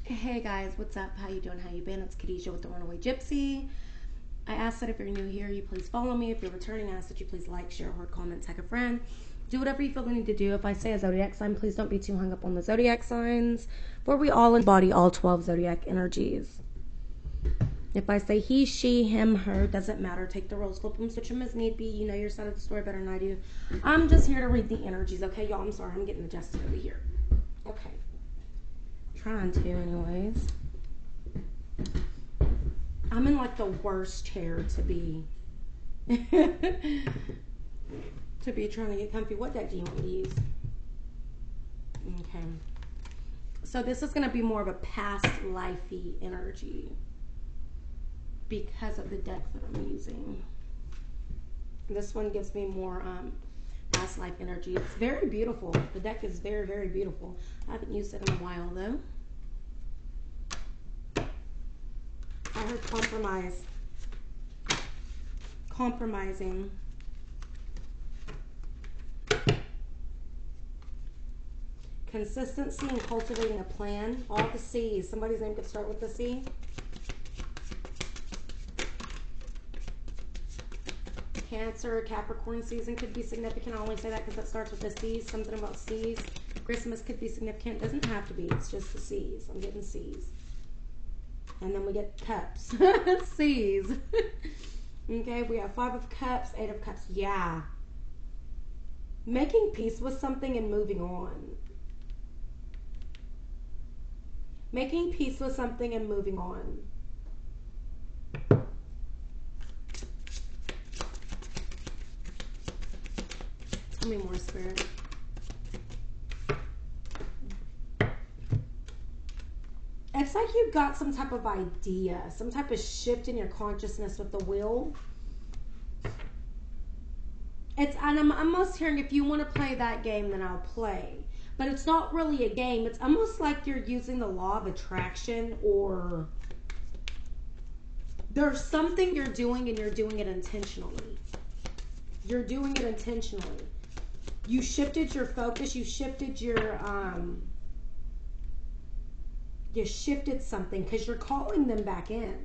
Hey guys, what's up? How you doing? How you been? It's Khadijah with the Runaway Gypsy. I ask that if you're new here, you please follow me. If you're returning, I ask that you please like, share, or comment, tag a friend. Do whatever you feel the need to do. If I say a zodiac sign, please don't be too hung up on the zodiac signs, for we all embody all 12 zodiac energies. If I say he, she, him, her, doesn't matter. Take the roles, flip them, switch them as need be. You know your side of the story better than I do. I'm just here to read the energies, okay, y'all? I'm sorry, I'm getting adjusted over here. Okay. Trying to, anyways. I'm in like the worst chair to be to be trying to get comfy. What deck do you want me to use? Okay. So this is going to be more of a past lifey energy because of the deck that I'm using. This one gives me more past life energy. It's very beautiful. The deck is very, very beautiful. I haven't used it in a while though. I heard compromise. Compromising. Consistency and cultivating a plan. All the C's. Somebody's name could start with the C. Cancer, Capricorn season could be significant. I only say that because it starts with the C's. Something about C's. Christmas could be significant. It doesn't have to be. It's just the C's. I'm getting C's. And then we get cups. C's. Okay, we have 5 of cups, 8 of cups. Yeah. Making peace with something and moving on. Making peace with something and moving on. Tell me more, Spirit. It's like you've got some type of idea, some type of shift in your consciousness with the wheel. And I'm almost hearing, if you want to play that game, then I'll play. But it's not really a game. It's almost like you're using the law of attraction, or there's something you're doing and you're doing it intentionally. You're doing it intentionally. You shifted your focus. You shifted your you shifted something because you're calling them back in,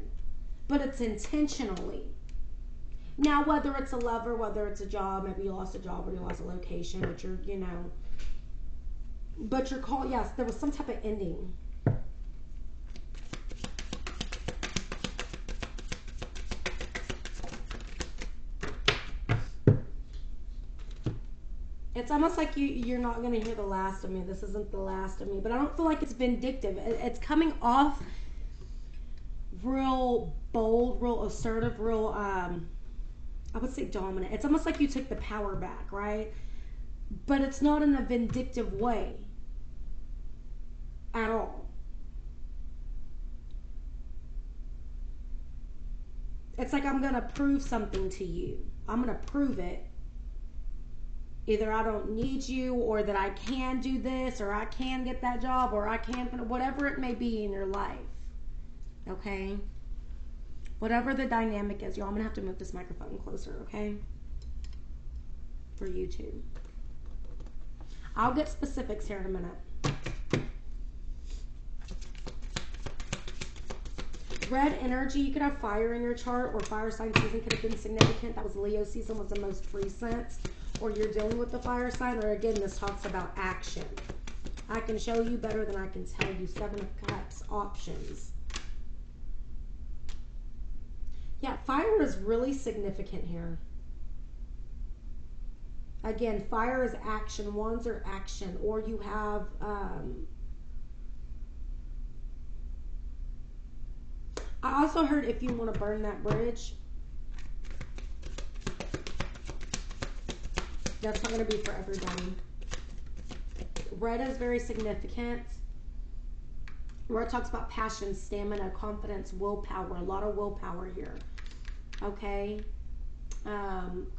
but it's intentionally. Now, whether it's a lover, whether it's a job, maybe you lost a job or you lost a location, but you're, but you're calling, yes, there was some type of ending. It's almost like you're not going to hear the last of me. This isn't the last of me. But I don't feel like it's vindictive. It's coming off real bold, real assertive, real, I would say dominant. It's almost like you took the power back, right? But it's not in a vindictive way at all. It's like, I'm going to prove something to you. I'm going to prove it. Either I don't need you, or that I can do this, or I can get that job, or I can, whatever it may be in your life. Okay? Whatever the dynamic is. Y'all, I'm going to have to move this microphone closer, okay? For YouTube. I'll get specifics here in a minute. Red energy, you could have fire in your chart, or fire sign season could have been significant. That was Leo season, was the most recent. Or you're dealing with the fire sign, or again, this talks about action. I can show you better than I can tell you. 7 of Cups, options. Yeah, fire is really significant here. Again, fire is action. Wands are action. Or you have, I also heard if you want to burn that bridge. That's not going to be for everybody. Red is very significant. Where it talks about passion, stamina, confidence, willpower. A lot of willpower here. Okay.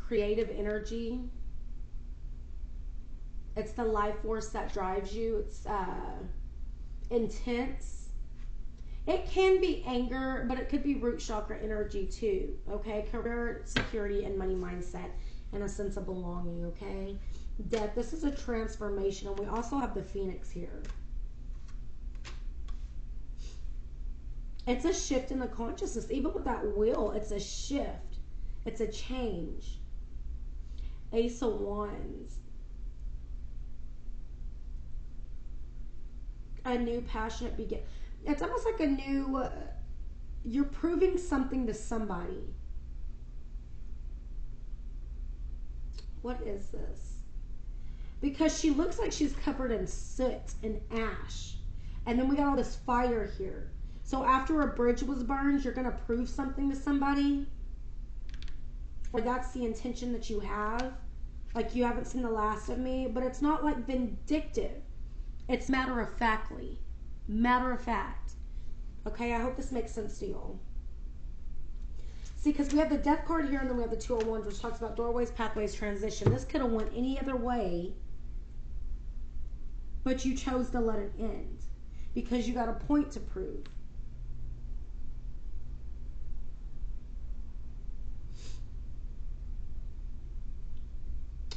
Creative energy. It's the life force that drives you. It's intense. It can be anger, but it could be root chakra energy too. Okay. Career, security, and money mindset. And a sense of belonging, okay? Death, this is a transformation. And we also have the Phoenix here. It's a shift in the consciousness. Even with that wheel, it's a shift. It's a change. Ace of Wands. A new passionate begin. It's almost like a new, you're proving something to somebody. What is this? Because she looks like she's covered in soot and ash. And then we got all this fire here. So after a bridge was burned, you're going to prove something to somebody. Or that's the intention that you have. Like, you haven't seen the last of me. But it's not like vindictive. It's matter of factly. Matter of fact. Okay, I hope this makes sense to y'all. See, because we have the Death card here, and then we have the Two of Wands, which talks about doorways, pathways, transition. This could have went any other way, but you chose to let it end because you got a point to prove.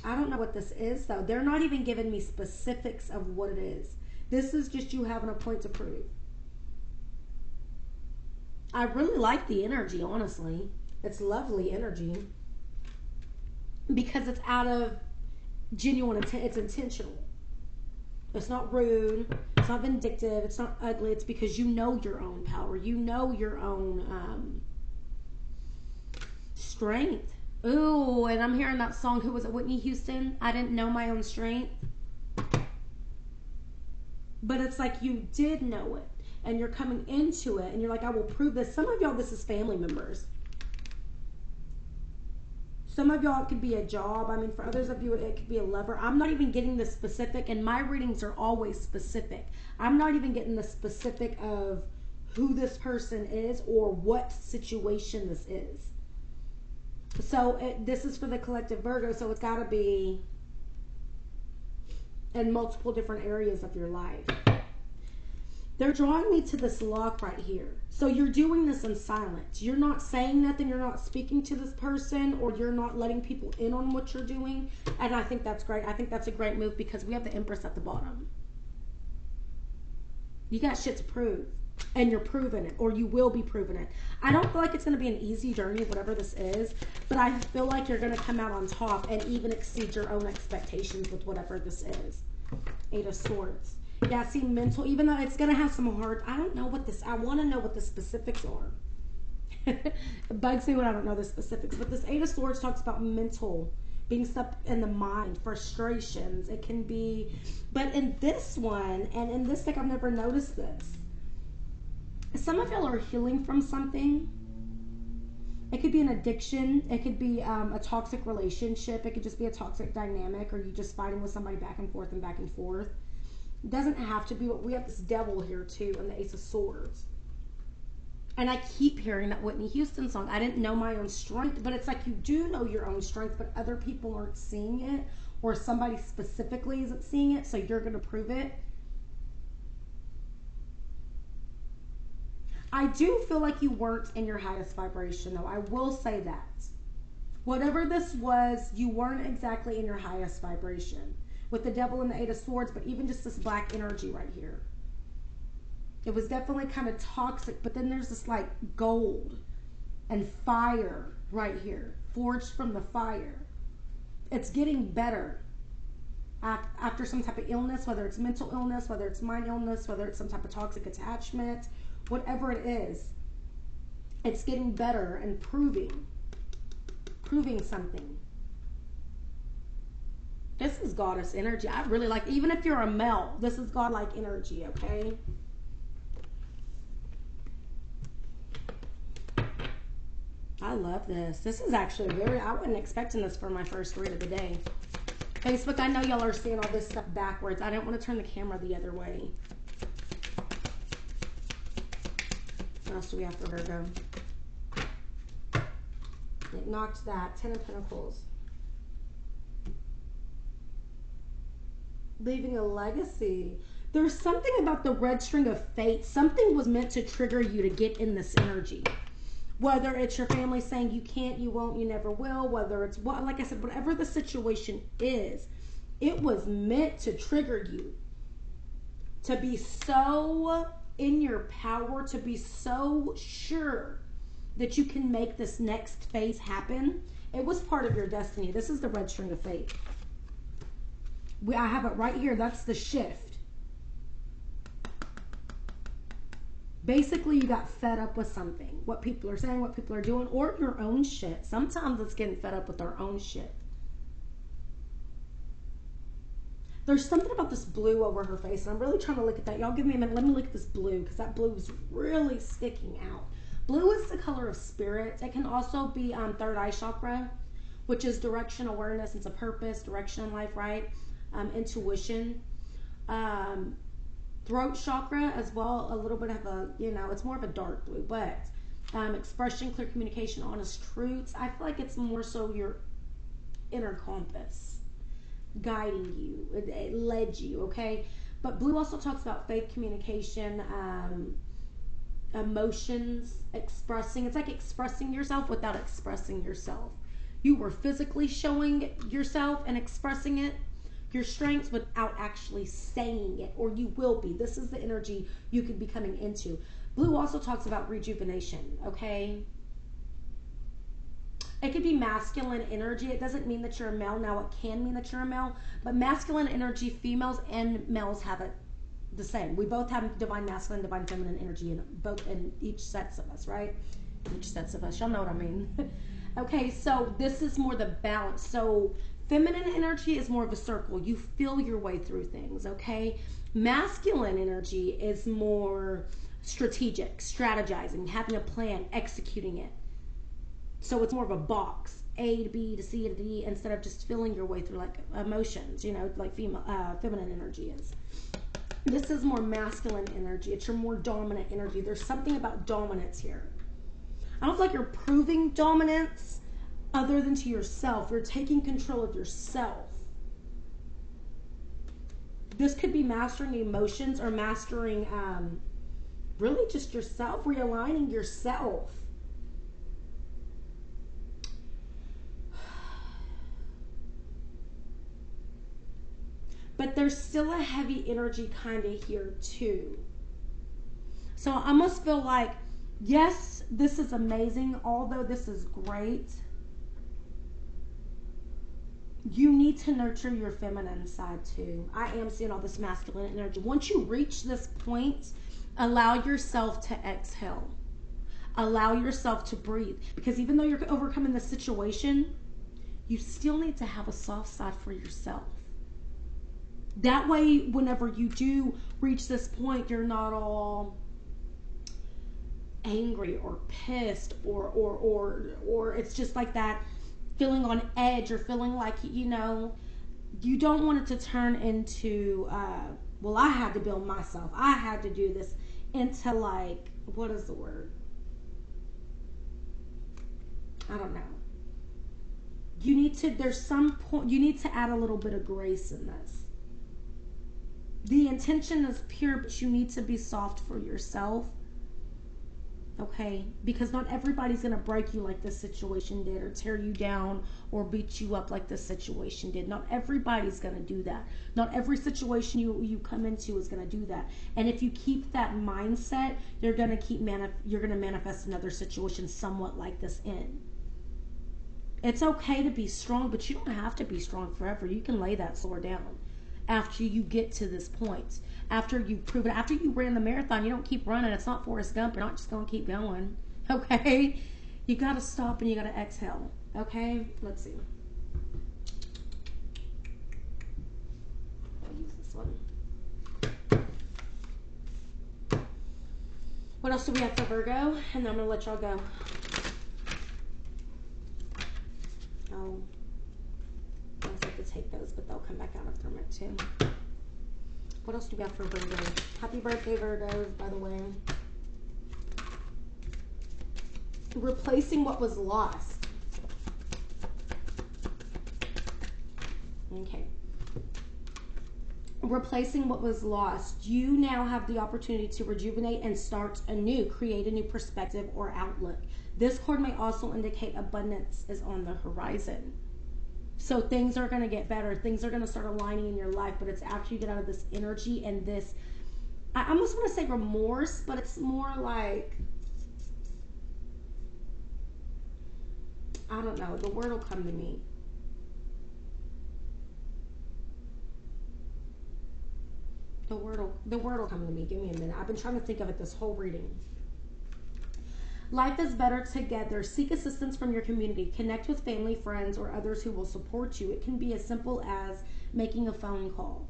I don't know what this is, though. They're not even giving me specifics of what it is. This is just you having a point to prove. I really like the energy, honestly. It's lovely energy. Because it's out of genuine intent. It's intentional. It's not rude. It's not vindictive. It's not ugly. It's because you know your own power. You know your own strength. Ooh, and I'm hearing that song. Who was it? Whitney Houston? I didn't know my own strength. But it's like you did know it. And you're coming into it. And you're like, I will prove this. Some of y'all, this is family members. Some of y'all, it could be a job. I mean, for others of you, it could be a lover. I'm not even getting the specific. And my readings are always specific. I'm not even getting the specific of who this person is or what situation this is. So this is for the collective Virgo, so it's got to be in multiple different areas of your life. They're drawing me to this lock right here. So you're doing this in silence. You're not saying nothing. You're not speaking to this person, or you're not letting people in on what you're doing. And I think that's great. I think that's a great move because we have the Empress at the bottom. You got shit to prove. And you're proving it, or you will be proving it. I don't feel like it's going to be an easy journey, whatever this is, but I feel like you're going to come out on top and even exceed your own expectations with whatever this is. Eight of Swords. Yeah, see, mental, even though it's going to have some hard, I don't know what this, I want to know what the specifics are. It bugs me when I don't know the specifics, but this Eight of Swords talks about mental, being stuck in the mind, frustrations. It can be, but in this one, and in this deck, I've never noticed this. Some of y'all are healing from something. It could be an addiction. It could be a toxic relationship. It could just be a toxic dynamic, or you just fighting with somebody back and forth and back and forth. It doesn't have to be. What we have this Devil here too, and the Ace of Swords. And I keep hearing that Whitney Houston song. I didn't know my own strength, but it's like you do know your own strength, but other people aren't seeing it, or somebody specifically isn't seeing it, so you're going to prove it. I do feel like you weren't in your highest vibration, though. I will say that. Whatever this was, you weren't exactly in your highest vibration. With the Devil and the Eight of Swords, but even just this black energy right here. It was definitely kind of toxic, but then there's this like gold and fire right here. Forged from the fire. It's getting better. After some type of illness, whether it's mental illness, whether it's mind illness, whether it's some type of toxic attachment, whatever it is, it's getting better and proving something. This is goddess energy. I really like, even if you're a male, this is godlike energy, okay? I love this. This is actually I wasn't expecting this for my first read of the day. Facebook, I know y'all are seeing all this stuff backwards. I didn't want to turn the camera the other way. What else do we have for Virgo? It knocked that. 10 of Pentacles. Leaving a legacy. There's something about the red string of fate. Something was meant to trigger you to get in this energy. Whether it's your family saying you can't, you won't, you never will. Whether it's, like I said, whatever the situation is, it was meant to trigger you to be so in your power to be so sure that you can make this next phase happen. It was part of your destiny. This is the red string of fate. I have it right here. That's the shift. Basically, you got fed up with something. What people are saying, what people are doing, or your own shit. Sometimes it's getting fed up with our own shit. There's something about this blue over her face, and I'm really trying to look at that. Y'all give me a minute. Let me look at this blue, because that blue is really sticking out. Blue is the color of spirit. It can also be third eye chakra, which is direction, awareness, it's a purpose, direction in life, right? Intuition. Throat chakra as well, a little bit of a, it's more of a dark blue, but expression, clear communication, honest truths. I feel like it's more so your inner compass guiding you. It led you, okay? But blue also talks about faith, communication, emotions, expressing. It's like expressing yourself without expressing yourself. You were physically showing yourself and expressing it, your strengths, without actually saying it, or you will be. This is the energy you could be coming into. Blue also talks about rejuvenation, okay? It could be masculine energy. It doesn't mean that you're a male. Now, it can mean that you're a male, but masculine energy, females and males have it the same. We both have divine masculine, divine feminine energy in each sets of us, right? Each sets of us. Y'all know what I mean. Okay, so this is more the balance. So feminine energy is more of a circle. You feel your way through things, okay? Masculine energy is more strategic, strategizing, having a plan, executing it. So it's more of a box, A to B to C to D, instead of just feeling your way through like emotions, like feminine energy is. This is more masculine energy. It's your more dominant energy. There's something about dominance here. I don't feel like you're proving dominance other than to yourself. You're taking control of yourself. This could be mastering emotions or mastering really just yourself, realigning yourself. But there's still a heavy energy kind of here too. So I almost feel like, yes, this is amazing. Although this is great, you need to nurture your feminine side too. I am seeing all this masculine energy. Once you reach this point, allow yourself to exhale. Allow yourself to breathe. Because even though you're overcoming the situation, you still need to have a soft side for yourself. That way, whenever you do reach this point, you're not all angry or pissed or it's just like that feeling on edge or feeling like, you don't want it to turn into, well, I had to build myself. I had to do this, into like, what is the word? I don't know. There's some point, you need to add a little bit of grace in this. The intention is pure, but you need to be soft for yourself. Okay? Because not everybody's going to break you like this situation did, or tear you down, or beat you up like this situation did. Not everybody's going to do that. Not every situation you come into is going to do that. And if you keep that mindset, you're going to manifest another situation somewhat like this in. It's okay to be strong, but you don't have to be strong forever. You can lay that sword down after you get to this point. After you've proven, after you ran the marathon, you don't keep running. It's not Forrest Gump. You're not just going to keep going. Okay? You got to stop and you got to exhale. Okay? Let's see. I'll use this one. What else do we have for Virgo? And then I'm going to let y'all go. Oh. I have to take those, but they'll come back out if they're meant to. What else do we have for Virgo? Happy birthday, Virgos, by the way. Replacing what was lost. Okay. Replacing what was lost. You now have the opportunity to rejuvenate and start anew, create a new perspective or outlook. This card may also indicate abundance is on the horizon. So things are going to get better. Things are going to start aligning in your life, but it's after you get out of this energy and this I almost want to say remorse, but it's more like, I don't know. The word will come to me. The word will come to me. Give me a minute. I've been trying to think of it this whole reading. Life is better together. Seek assistance from your community. Connect with family, friends, or others who will support you. It can be as simple as making a phone call.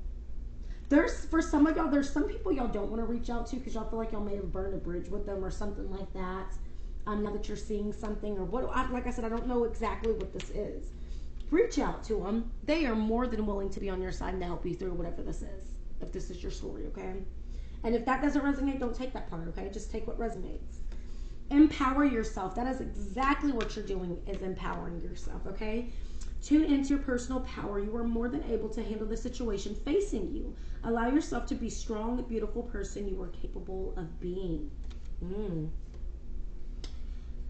For some of y'all, there's some people y'all don't want to reach out to because y'all feel like y'all may have burned a bridge with them or something like that. Now that you're seeing something or what, like I said, I don't know exactly what this is. Reach out to them. They are more than willing to be on your side and to help you through whatever this is. If this is your story, okay? And if that doesn't resonate, don't take that part, okay? Just take what resonates. Empower yourself. That is exactly what you're doing, is empowering yourself, okay? Tune into your personal power. You are more than able to handle the situation facing you. Allow yourself to be strong, beautiful person you are capable of being.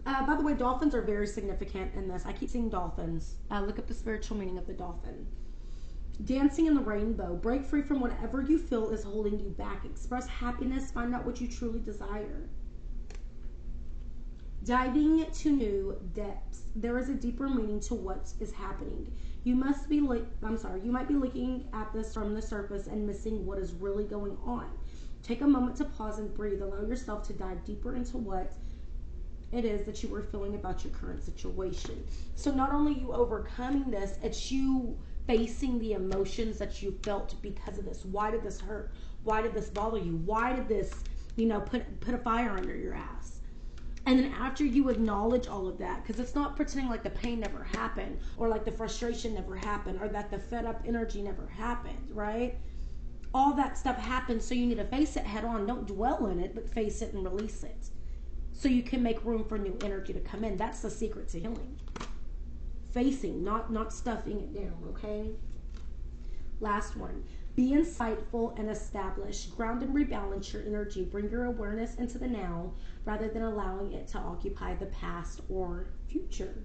By the way, dolphins are very significant in this. I keep seeing dolphins. Look up the spiritual meaning of the dolphin. Dancing in the rainbow. Break free from whatever you feel is holding you back. Express happiness. Find out what you truly desire. Diving to new depths. There is a deeper meaning to what is happening. You might be looking at this from the surface and missing what is really going on. Take a moment to pause and breathe. Allow yourself to dive deeper into what it is that you are feeling about your current situation. So not only you overcoming this, it's you facing the emotions that you felt because of this. Why did this hurt? Why did this bother you? Why did this, put a fire under your ass? And then after you acknowledge all of that, because it's not pretending like the pain never happened, or like the frustration never happened, or that the fed up energy never happened, right? All that stuff happens, so you need to face it head on. Don't dwell in it, but face it and release it. So you can make room for new energy to come in. That's the secret to healing. Facing, not stuffing it down, okay? Last one. Be insightful and establish. Ground and rebalance your energy. Bring your awareness into the now rather than allowing it to occupy the past or future.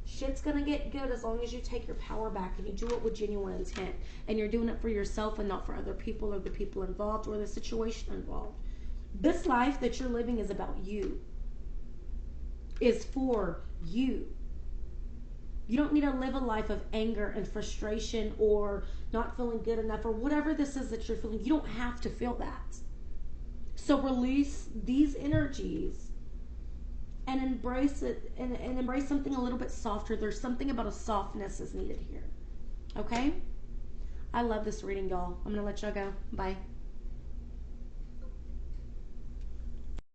Shit's gonna get good as long as you take your power back and you do it with genuine intent. And you're doing it for yourself and not for other people or the people involved or the situation involved. This life that you're living is about you. Is for you. You don't need to live a life of anger and frustration or not feeling good enough or whatever this is that you're feeling. You don't have to feel that. So release these energies and embrace it and embrace something a little bit softer. There's something about a softness is needed here. Okay? I love this reading, y'all. I'm going to let y'all go. Bye.